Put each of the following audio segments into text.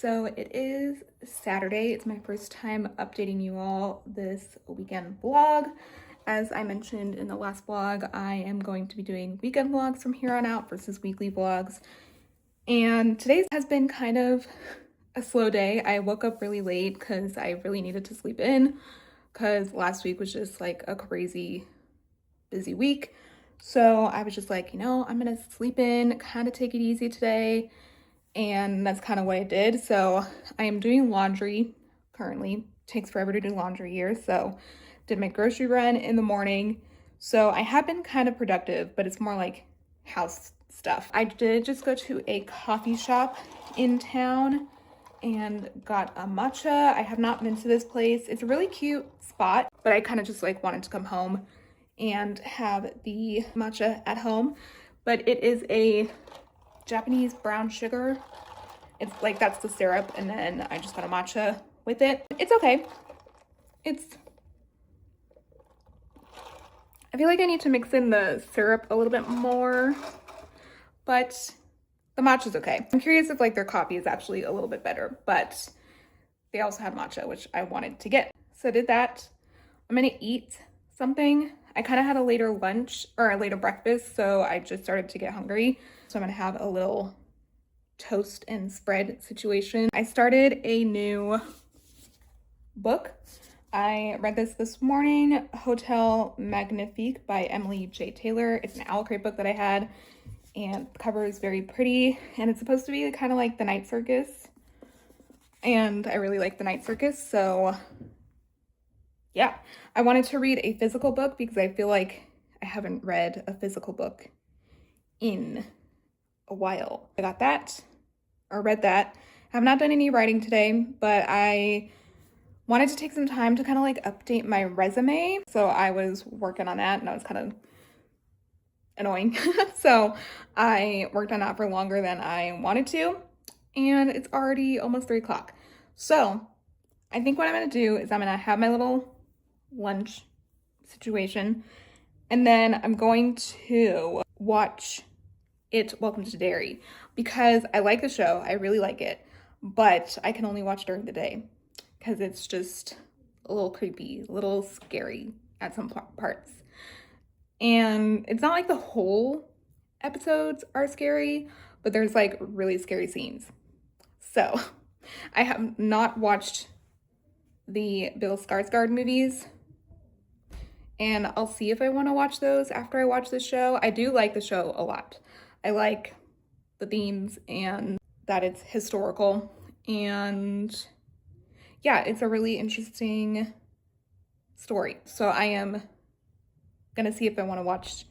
So it is Saturday. It's my first time updating you all this weekend vlog. As I mentioned in the last vlog, I am going to be doing weekend vlogs from here on out versus weekly vlogs. And today's has been kind of a slow day. I woke up really late because I really needed to sleep in because last week was just like a crazy busy week. So I was just like, I'm gonna sleep in, kind of take it easy today. And that's kind of what I did. So I am doing laundry currently. Takes forever to do laundry here. So did my grocery run in the morning. So I have been kind of productive, but it's more like house stuff. I did just go to a coffee shop in town and got a matcha. I have not been to this place. It's a really cute spot, but I kind of just like wanted to come home and have the matcha at home. But it is a Japanese brown sugar. It's like that's the syrup, and then I just got a matcha with it. It's okay. I feel like I need to mix in the syrup a little bit more, but the matcha's okay. I'm curious if like their coffee is actually a little bit better, but they also had matcha, which I wanted to get. So I did that. I'm gonna eat something. I kind of had a later lunch or a later breakfast, so I just started to get hungry. So I'm gonna have a little toast and spread situation. I started a new book. I read this morning, Hotel Magnifique by Emily J. Taylor. It's an Owl Crate book that I had, and the cover is very pretty, and it's supposed to be kind of like The Night Circus, and I really like The Night Circus, so yeah. I wanted to read a physical book because I feel like I haven't read a physical book in a while. I got that, or read that. I have not done any writing today, but I wanted to take some time to kind of like update my resume. So I was working on that, and that was kind of annoying. So I worked on that for longer than I wanted to, and it's already almost 3 o'clock. So I think what I'm gonna do is I'm gonna have my little lunch situation, and then I'm going to watch Welcome to Derry, because I like the show. I really like it, but I can only watch during the day because it's just a little creepy, a little scary at some parts. And it's not like the whole episodes are scary, but there's like really scary scenes. So I have not watched the Bill Skarsgård movies, and I'll see if I want to watch those after I watch this show. I do like the show a lot. I like the themes and that it's historical, and yeah, it's a really interesting story. So I am gonna see if I want to watch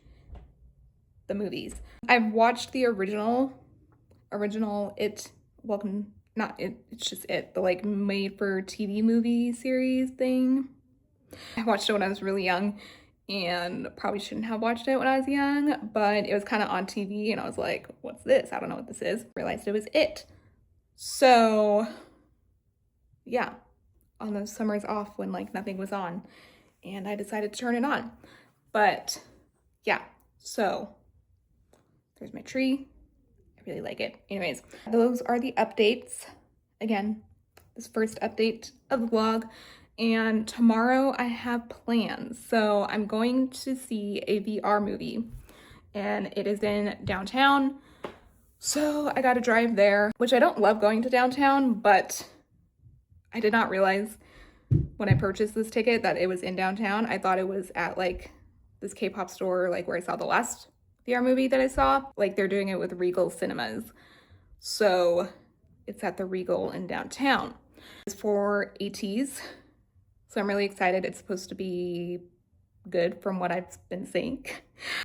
the movies. I've watched the original It's just It, the like made for TV movie series thing. I watched it when I was really young, and probably shouldn't have watched it when I was young, but it was kind of on TV, and I was like, what's this? I don't know what this is. Realized it was it. So yeah, on those summers off when like nothing was on, and I decided to turn it on. But yeah, so there's my tree. I really like it. Anyways, those are the updates. Again, this first update of the vlog. And tomorrow I have plans. So I'm going to see a VR movie, and it is in downtown. So I gotta drive there, which I don't love going to downtown, but I did not realize when I purchased this ticket that it was in downtown. I thought it was at like this K-pop store, like where I saw the last VR movie that I saw. Like they're doing it with Regal Cinemas. So it's at the Regal in downtown. It's for Ateez. So I'm really excited. It's supposed to be good from what I've been seeing.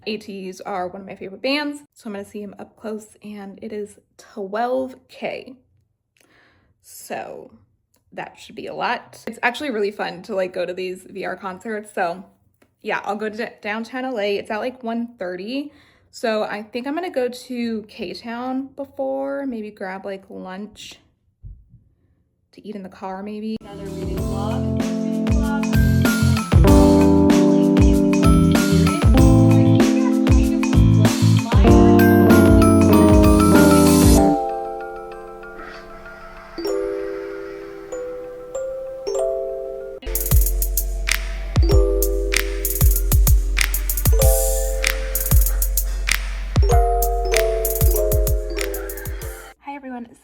Ateez are one of my favorite bands. So I'm gonna see him up close, and it is 12K. So that should be a lot. It's actually really fun to like go to these VR concerts. So yeah, I'll go to downtown LA. It's at like 1:30. So I think I'm gonna go to K-Town before, maybe grab like lunch to eat in the car maybe. Another reading vlog.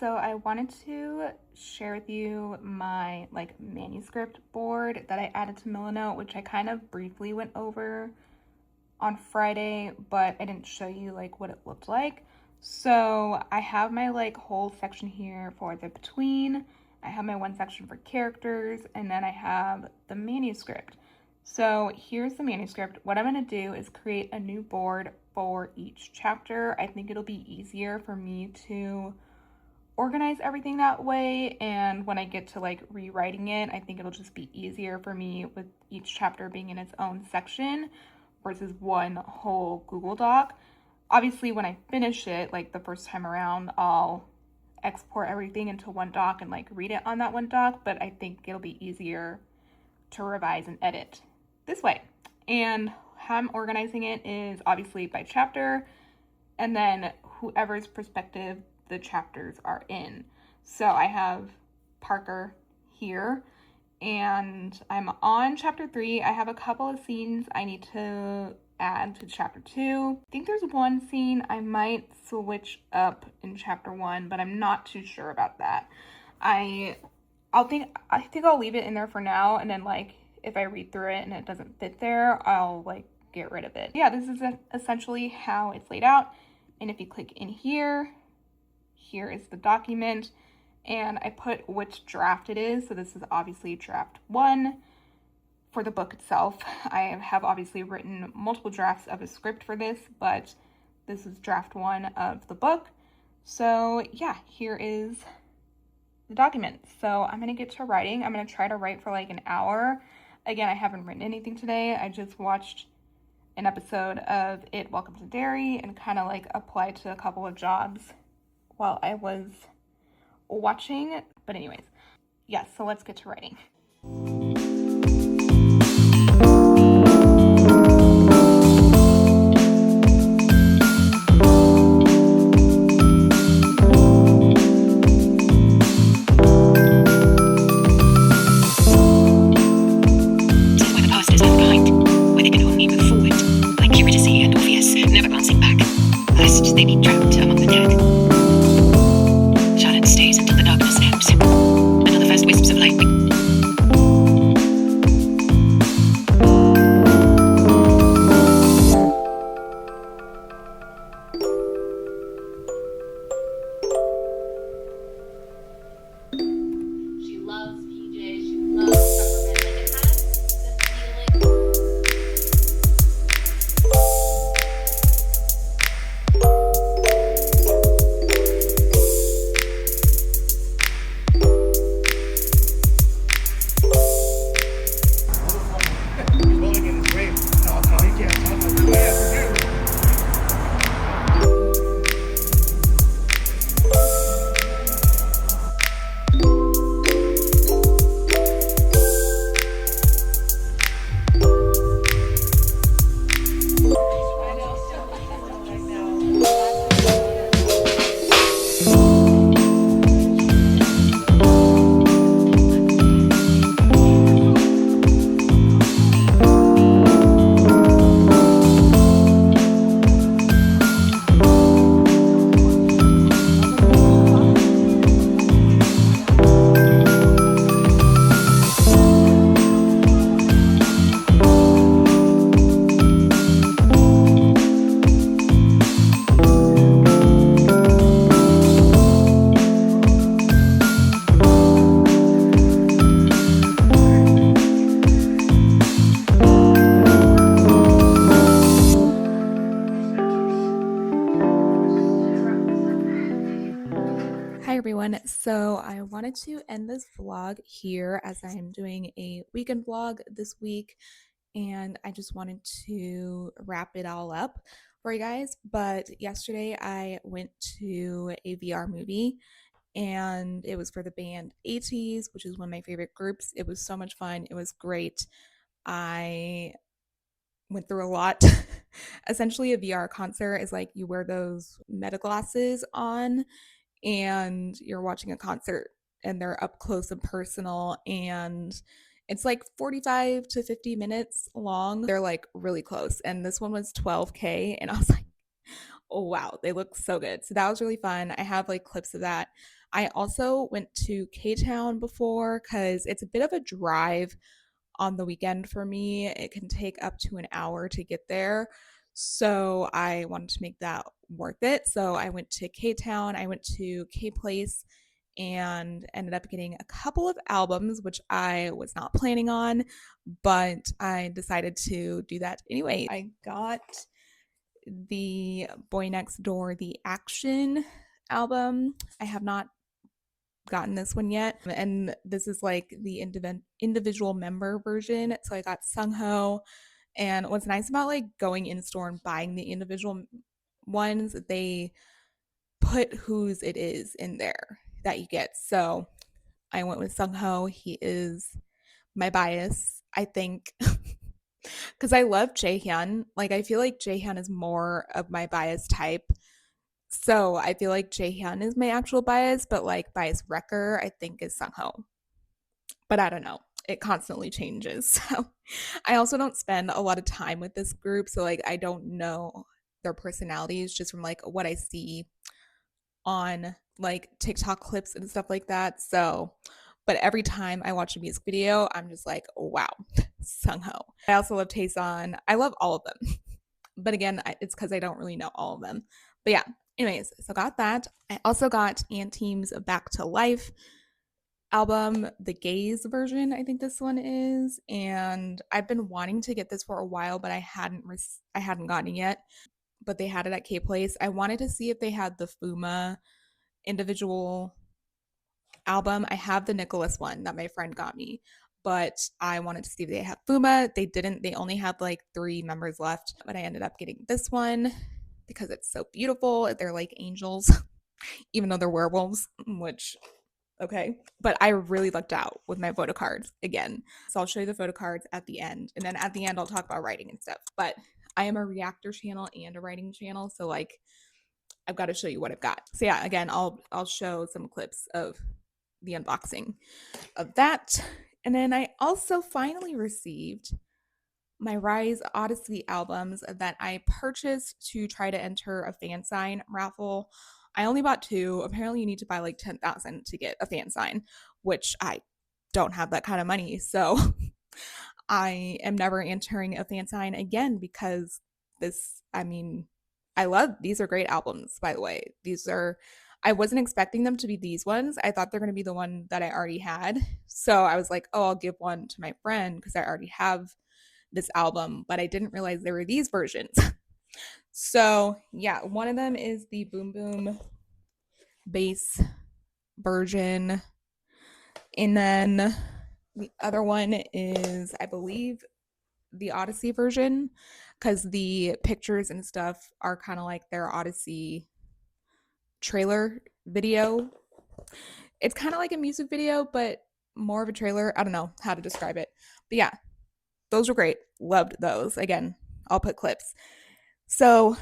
So I wanted to share with you my like manuscript board that I added to Milanote, which I kind of briefly went over on Friday, but I didn't show you like what it looked like. So I have my like whole section here for the between. I have my one section for characters, and then I have the manuscript. So here's the manuscript. What I'm going to do is create a new board for each chapter. I think it'll be easier for me to organize everything that way, and when I get to like rewriting it, I think it'll just be easier for me with each chapter being in its own section versus one whole Google Doc. Obviously, when I finish it, like the first time around, I'll export everything into one doc and like read it on that one doc, but I think it'll be easier to revise and edit this way. And how I'm organizing it is obviously by chapter, and then whoever's perspective the chapters are in. So I have Parker here, and I'm on chapter 3. I have a couple of scenes I need to add to chapter 2. I think there's one scene I might switch up in chapter 1, but I'm not too sure about that. I think I'll leave it in there for now, and then like if I read through it and it doesn't fit there, I'll like get rid of it. Yeah, this is essentially how it's laid out. And if you click in here, here is the document, and I put which draft it is. So this is obviously draft 1 for the book itself. I have obviously written multiple drafts of a script for this, but this is draft 1 of the book. So yeah, here is the document. So I'm gonna get to writing. I'm gonna try to write for like an hour. Again, I haven't written anything today. I just watched an episode of Welcome to Derry and kind of like applied to a couple of jobs while I was watching. But anyways, yes, so let's get to writing. They be trapped among the dead. Sharon stays until the darkness ebbs, until the first wisps of light She loves PJ, she loves Peppermint. Like it has the feeling. Hi everyone. So I wanted to end this vlog here as I am doing a weekend vlog this week, and I just wanted to wrap it all up for you guys. But yesterday I went to a VR movie, and it was for the band Ateez, which is one of my favorite groups. It was so much fun. It was great. I went through a lot. Essentially, a VR concert is like you wear those meta glasses on and you're watching a concert, and they're up close and personal, and it's like 45 to 50 minutes long. They're like really close, and this one was 12K, and I was like, oh wow, they look so good. So that was really fun. I have like clips of that. I also went to K-Town before because it's a bit of a drive on the weekend for me. It can take up to an hour to get there. So I wanted to make that worth it. So I went to K Town, I went to K Place, and ended up getting a couple of albums, which I was not planning on, but I decided to do that anyway. I got the Boy Next Door, the Action album. I have not gotten this one yet, and this is like the individual member version. So I got Sungho, and what's nice about like going in store and buying the individual ones, they put whose it is in there that you get. So I went with Sungho. He is my bias, I think, because I love Jaehyun. Like I feel like Jaehyun is more of my bias type. So I feel like Jaehyun is my actual bias, but like bias wrecker, I think is Sungho. But I don't know. It constantly changes. So I also don't spend a lot of time with this group. So like I don't know their personalities just from like what I see on like TikTok clips and stuff like that. So, but every time I watch a music video, I'm just like, oh, wow, Sungho. I also love Taeson. I love all of them. But again, it's because I don't really know all of them. But yeah, anyways, so got that. I also got Anteam's Back to Life album, the Gaze version, I think this one is, and I've been wanting to get this for a while, but I hadn't gotten it yet. But they had it at K Place. I wanted to see if they had the Fuma individual album. I have the Nicholas one that my friend got me, but I wanted to see if they had Fuma. They didn't. They only had like 3 members left, but I ended up getting this one because it's so beautiful. They're like angels, even though they're werewolves, which okay. But I really lucked out with my photo cards again. So I'll show you the photo cards at the end. And then at the end, I'll talk about writing and stuff. But I am a reactor channel and a writing channel. So like I've got to show you what I've got. So yeah, again, I'll show some clips of the unboxing of that. And then I also finally received my Rise Odyssey albums that I purchased to try to enter a fan sign raffle. I only bought 2. Apparently, you need to buy like 10,000 to get a fan sign, which I don't have that kind of money. So I am never entering a fan sign again because I mean, I love these are great albums, by the way. I wasn't expecting them to be these ones. I thought they're going to be the one that I already had. So I was like, oh, I'll give one to my friend because I already have this album, but I didn't realize there were these versions. So yeah, one of them is the Boom Boom bass version. And then the other one is, I believe, the Odyssey version, because the pictures and stuff are kind of like their Odyssey trailer video. It's kind of like a music video, but more of a trailer. I don't know how to describe it. But yeah, those were great. Loved those. Again, I'll put clips. So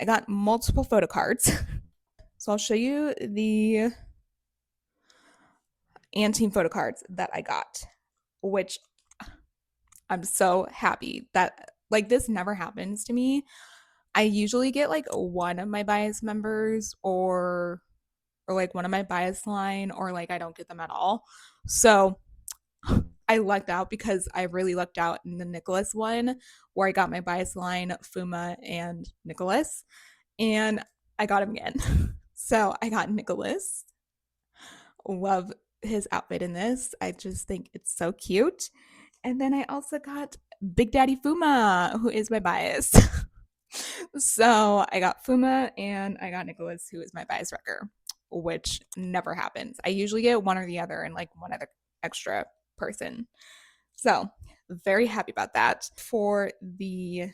I got multiple photo cards. So I'll show you the Anteam photo cards that I got, which I'm so happy that like this never happens to me. I usually get like one of my bias members or like one of my bias line, or like I don't get them at all. So I lucked out because I really lucked out in the Nicholas one where I got my bias line, Fuma and Nicholas, and I got him again. So I got Nicholas. Love his outfit in this. I just think it's so cute. And then I also got Big Daddy Fuma, who is my bias. So I got Fuma and I got Nicholas, who is my bias wrecker, which never happens. I usually get one or the other and like one other extra person. So very happy about that. For the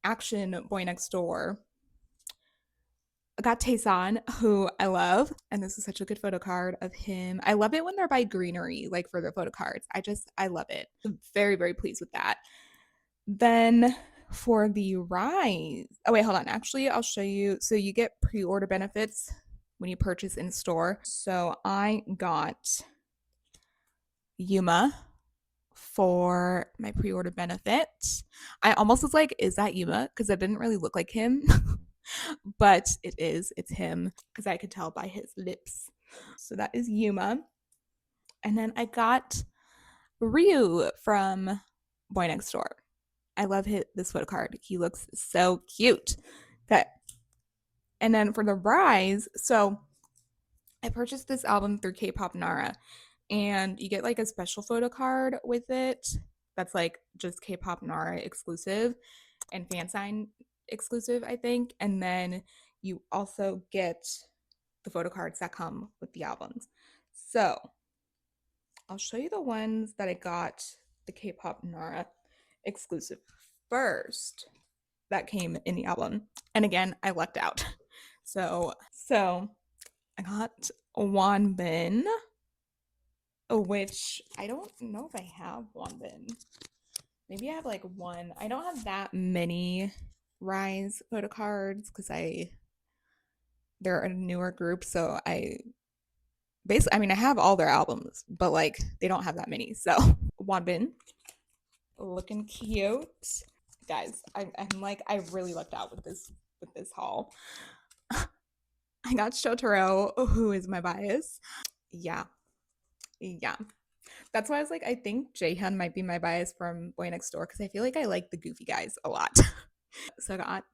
Action Boy Next Door, I got Taeson, who I love, and this is such a good photo card of him. I love it when they're by greenery, like for their photo cards. I love it. I'm very, very pleased with that. Then for the Rise, oh wait, hold on. Actually, I'll show you. So you get pre-order benefits when you purchase in store. So I got Yuma for my pre-order benefit. I almost was like, is that Yuma? Because it didn't really look like him. But it's him because I could tell by his lips. So that is Yuma. And then I got Ryu from Boy Next Door. I love this photo card. He looks so cute. Okay. And then for the Rise, so I purchased this album through K-Pop Nara, and you get like a special photo card with it that's like just K-Pop Nara exclusive and fan sign exclusive, I think. And then you also get the photo cards that come with the albums. So I'll show you the ones that I got the K-Pop Nara exclusive first that came in the album. And again, I lucked out. So I got Wanbin, which I don't know if I have Wanbin. Maybe I have like one. I don't have that many Rise photo cards because they're a newer group, so I have all their albums, but like they don't have that many. So Wanbin, looking cute. Guys, I'm like I really lucked out with this haul. I got Shotaro, who is my bias. Yeah. Yeah. That's why I was like, I think Jaehyun might be my bias from Boy Next Door because I feel like I like the goofy guys a lot. So I got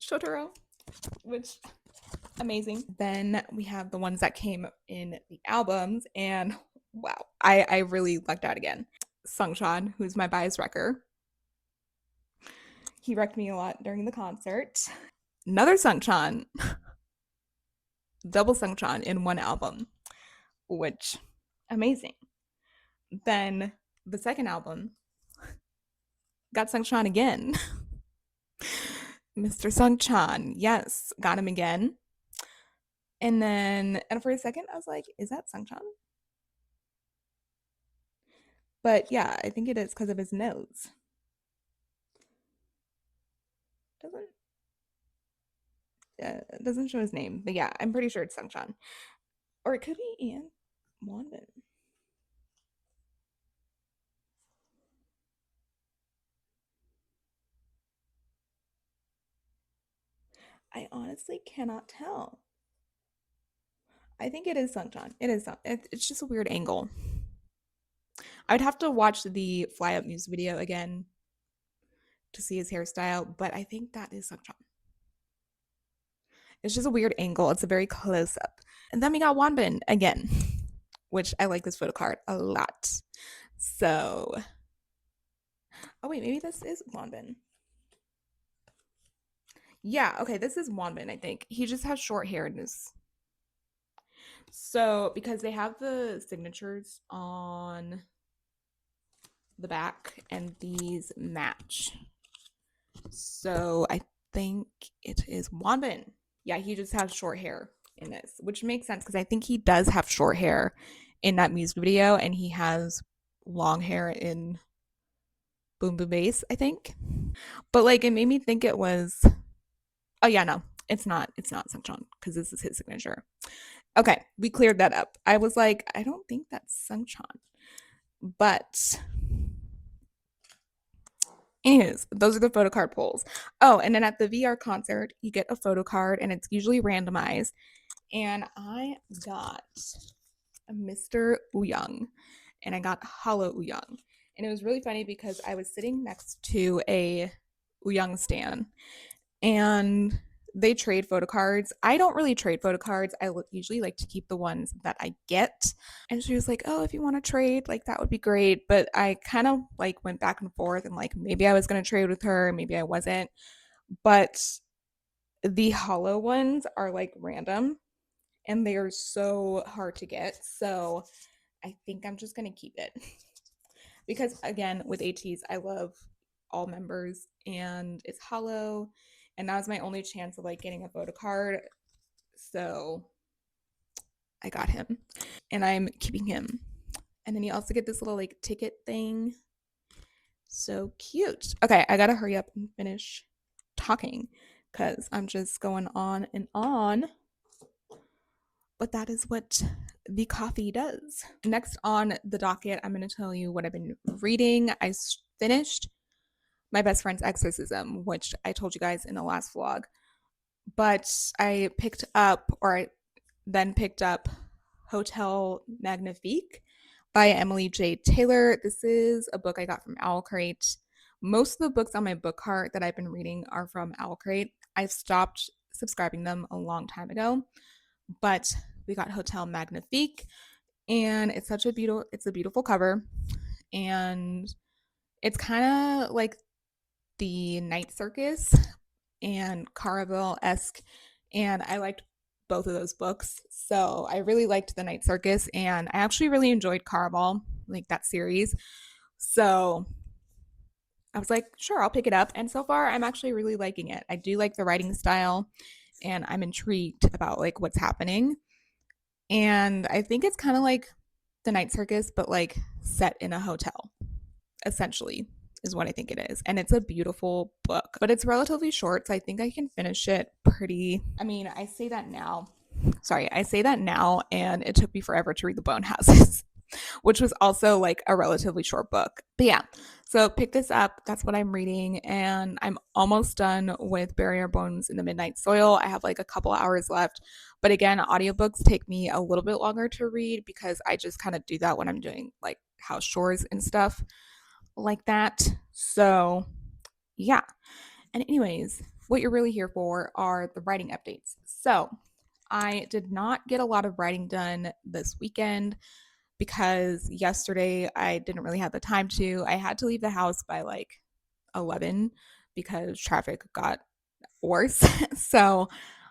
Shotaro, which amazing. Then we have the ones that came in the albums, and wow, I really lucked out again. Sungchan, who's my bias wrecker. He wrecked me a lot during the concert. Another Sungchan, double Sungchan in one album, which amazing. Then the second album got Sungchan again. Mr. Sungchan, yes, got him again. And for a second, I was like, is that Sungchan? But yeah, I think it is because of his nose. Doesn't doesn't show his name, but yeah, I'm pretty sure it's Sungchan, or it could be Ian Wanbin. I honestly cannot tell. I think it is Sungchan. It is. It's just a weird angle. I'd have to watch the Fly Up music video again to see his hairstyle, but I think that is Sungchan. It's just a weird angle. It's a very close up. And then we got Wanbin again, which I like this photo card a lot. So, oh wait, maybe this is Wanbin. Yeah, okay, this is Wanbin, I think. He just has short hair in his. So, because they have the signatures on the back and these match. So, I think it is Wanbin. Yeah, he just has short hair in this, which makes sense because I think he does have short hair in that music video and he has long hair in Boom Boom Bass, I think. But like it made me think it was oh yeah, no. It's not Sungchan because this is his signature. Okay, we cleared that up. I was like, I don't think that's Sungchan. But anyways, those are the photo card polls. Oh, and then at the VR concert, you get a photo card and it's usually randomized. And I got Mr. Wooyoung and I got Hollow Wooyoung. And it was really funny because I was sitting next to a Wooyoung stan and they trade photo cards. I don't really trade photo cards. I usually like to keep the ones that I get. And she was like, "Oh, if you want to trade, like that would be great." But I kind of like went back and forth and like maybe I was going to trade with her, maybe I wasn't. But the hollow ones are like random and they are so hard to get. So I think I'm just going to keep it. Because again, with Ateez, I love all members and it's hollow and that was my only chance of like getting a photo card. So I got him and I'm keeping him. And then you also get this little like ticket thing. So cute. Okay, I gotta hurry up and finish talking because I'm just going on and on. But that is what the coffee does. Next on the docket, I'm going to tell you what I've been reading. I finished My Best Friend's Exorcism, which I told you guys in the last vlog. But I picked up, or I then picked up Hotel Magnifique by Emily J. Taylor. This is a book I got from Owlcrate. Most of the books on my book cart that I've been reading are from Owlcrate. I stopped subscribing them a long time ago, but we got Hotel Magnifique, and it's a beautiful cover, and it's kind of like the Night Circus and Caraval-esque, and I liked both of those books. So I really liked the Night Circus, and I actually really enjoyed Caraval, like that series. So I was like, sure, I'll pick it up. And so far, I'm actually really liking it. I do like the writing style, and I'm intrigued about like what's happening. And I think it's kind of like the Night Circus, but like set in a hotel, essentially, is what I think it is. And it's a beautiful book, but it's relatively short. So I think I can finish it pretty. I mean, I say that now. Sorry, I say that now, and it took me forever to read The Bone Houses, which was also like a relatively short book. But yeah, so pick this up. That's what I'm reading, and I'm almost done with Bury Our Bones in the Midnight Soil. I have like a couple hours left. But again, audiobooks take me a little bit longer to read because I just kind of do that when I'm doing like house chores and stuff like that. So, yeah. And, anyways, what you're really here for are the writing updates. So, I did not get a lot of writing done this weekend because yesterday I didn't really have the time to. I had to leave the house by like 11 because traffic got worse. So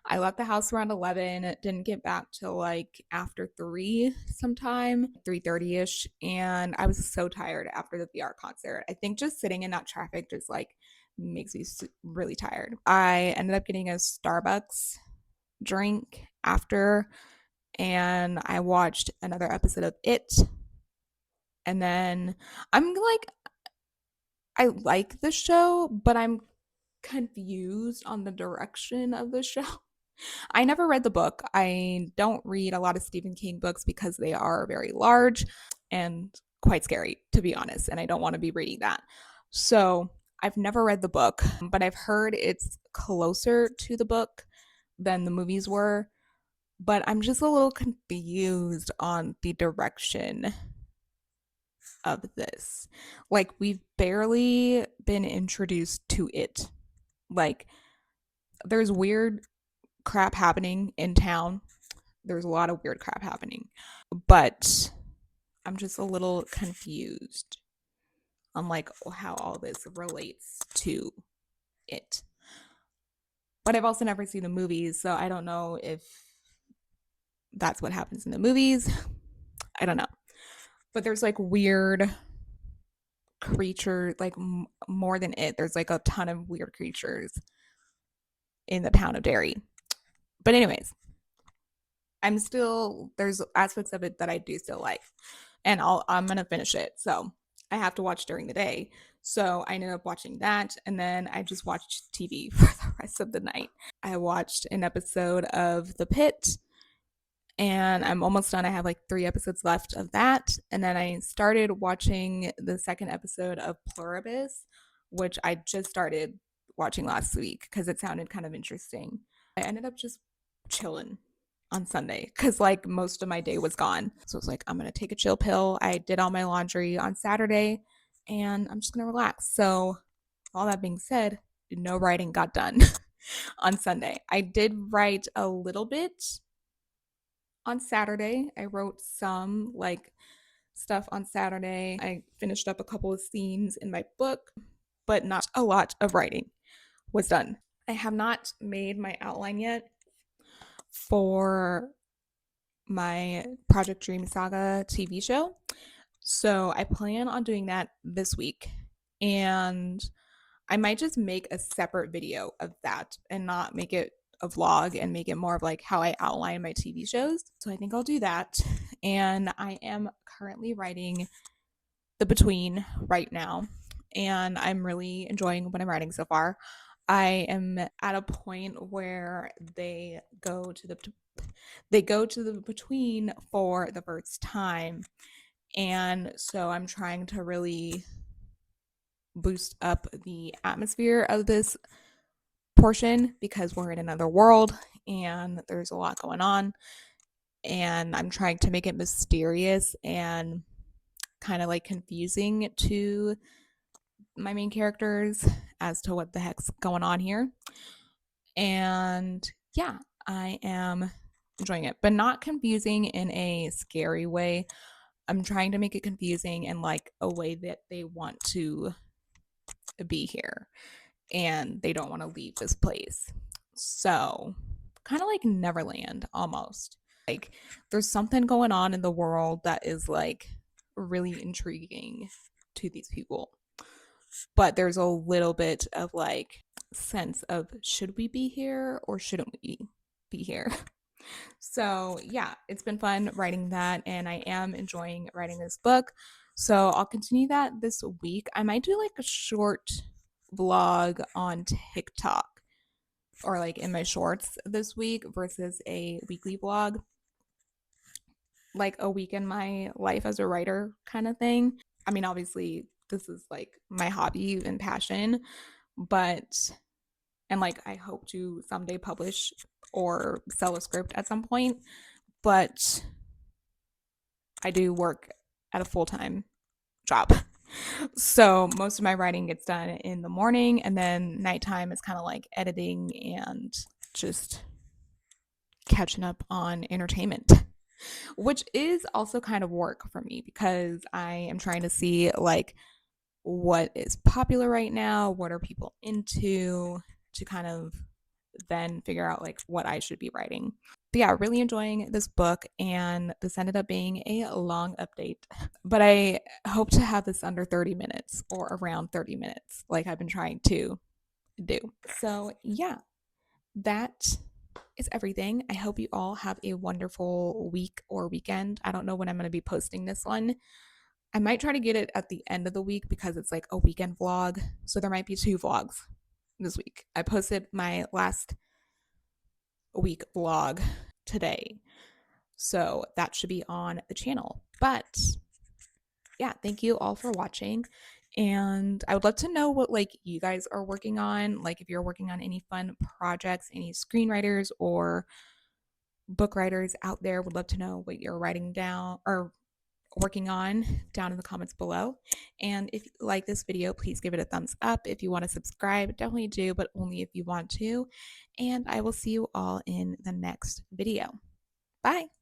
I left the house around 11, didn't get back till like after 3 sometime, 3:30ish, and I was so tired after the VR concert. I think just sitting in that traffic just like makes me really tired. I ended up getting a Starbucks drink after, and I watched another episode of It. And then I'm like, I like the show, but I'm confused on the direction of the show. I never read the book. I don't read a lot of Stephen King books because they are very large and quite scary, to be honest, and I don't want to be reading that. So I've never read the book, but I've heard it's closer to the book than the movies were. But I'm just a little confused on the direction of this. Like, we've barely been introduced to it. Like, there's weird crap happening in town. There's a lot of weird crap happening. But I'm just a little confused on like how all this relates to it. But I've also never seen the movies, so I don't know if that's what happens in the movies. I don't know. But there's like weird creature, like more than it. There's like a ton of weird creatures in the town of Derry. But anyways, there's aspects of it that I do still like, and I'm gonna finish it. So I have to watch during the day. So I ended up watching that, and then I just watched TV for the rest of the night. I watched an episode of The Pit, and I'm almost done. I have like 3 episodes left of that. And then I started watching the second episode of Pluribus, which I just started watching last week because it sounded kind of interesting. I ended up just chilling on Sunday because like most of my day was gone. So I was like, I'm going to take a chill pill. I did all my laundry on Saturday and I'm just going to relax. So, all that being said, no writing got done on Sunday. I did write a little bit on Saturday. I wrote some like stuff on Saturday. I finished up a couple of scenes in my book, but not a lot of writing was done. I have not made my outline yet for my Project Dream Saga TV show. So I plan on doing that this week. And I might just make a separate video of that and not make it a vlog and make it more of like how I outline my TV shows. So I think I'll do that. And I am currently writing The Between right now. And I'm really enjoying what I'm writing so far. I am at a point where they go to the between for the first time. And so I'm trying to really boost up the atmosphere of this portion because we're in another world and there's a lot going on. and I'm trying to make it mysterious and kind of like confusing to my main characters as to what the heck's going on here. And yeah, I am enjoying it, but not confusing in a scary way. I'm trying to make it confusing in like a way that they want to be here and they don't want to leave this place. So, kind of like Neverland almost. Like, there's something going on in the world that is like really intriguing to these people. But there's a little bit of like sense of should we be here or shouldn't we be here? So, yeah, it's been fun writing that, and I am enjoying writing this book. So, I'll continue that this week. I might do like a short vlog on TikTok or like in my shorts this week versus a weekly vlog, like a week in my life as a writer kind of thing. I mean, obviously, this is like my hobby and passion, but and like I hope to someday publish or sell a script at some point, but I do work at a full-time job. So most of my writing gets done in the morning, and then nighttime is kind of like editing and just catching up on entertainment, which is also kind of work for me because I am trying to see like what is popular right now, what are people into, to kind of then figure out like what I should be writing. But yeah, really enjoying this book, and this ended up being a long update. But I hope to have this under 30 minutes or around 30 minutes, like I've been trying to do. So yeah, that is everything. I hope you all have a wonderful week or weekend. I don't know when I'm going to be posting this one. I might try to get it at the end of the week because it's like a weekend vlog. So there might be 2 vlogs this week. I posted my last week vlog today. So that should be on the channel. But yeah, thank you all for watching. And I would love to know what like you guys are working on. Like if you're working on any fun projects, any screenwriters or book writers out there, would love to know what you're writing down or working on down in the comments below. And if you like this video, please give it a thumbs up. If you want to subscribe, definitely do, but only if you want to. And I will see you all in the next video. Bye.